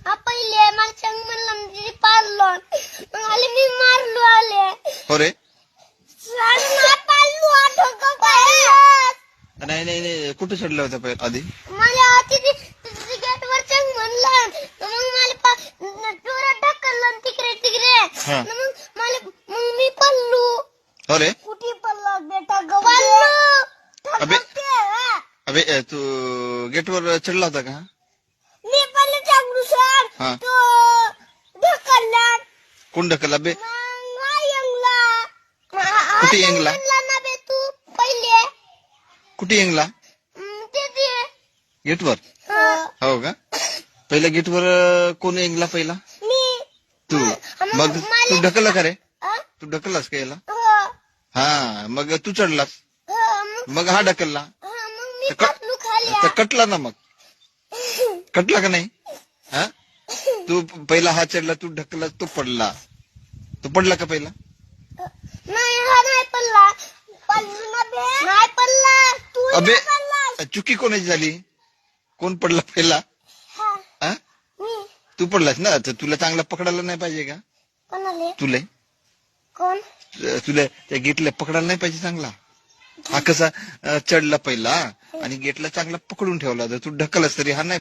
पहिले मला चंग म्हणलं तिथे पाळलो मग आले मी मारलो आले हो रे नाही पाळलो डोकं पाळलं नाही नाही नाही कुठे चढला होता पहिले आधी मला तिथे गेटवर चंग म्हणलं मग मला जोरात ढकललं तिकडे तिकडे हा. मग मी पळलो हो रे कुठे पळलो बेटा गवालो अबे अबे तू गेटवर चढला होता का मी पहिले चांगलू सर हा तो ढकलला कोण ढकलला बे कुठे येंगला? ना बे तू पहिले कुठे येंगला ते गेटवर हो का पहिल्या गेटवर कोण येंगला पहिला मी तू मग तू ढकलला का रे अ? तू ढकललास का याला हो, हा मग तू चढलास हो, मग मग हा ढकलला मग मी तर क- पटलू खाली तर कटला ना मग कटला का नाही हा तू पहिला हा चढला तू ढकलला तू पडला का पहिला नाही हा नाही पडला पडलो ना बे नाही पडला तू अबे नाही पडला चुकी कोणाची झाली कोण पडला पहिला हा हा मी तू पडलास ना तर तुला चांगला पकडायला नाही पाहिजे का कोणाले तुला कोण तुला त्या गेटला पकडायला नाही पाहिजे चांगला हा कसा चढला पहिला आणि गेटला चांगला पकडून ठेवला तर तू ढकलस तरी हा नाही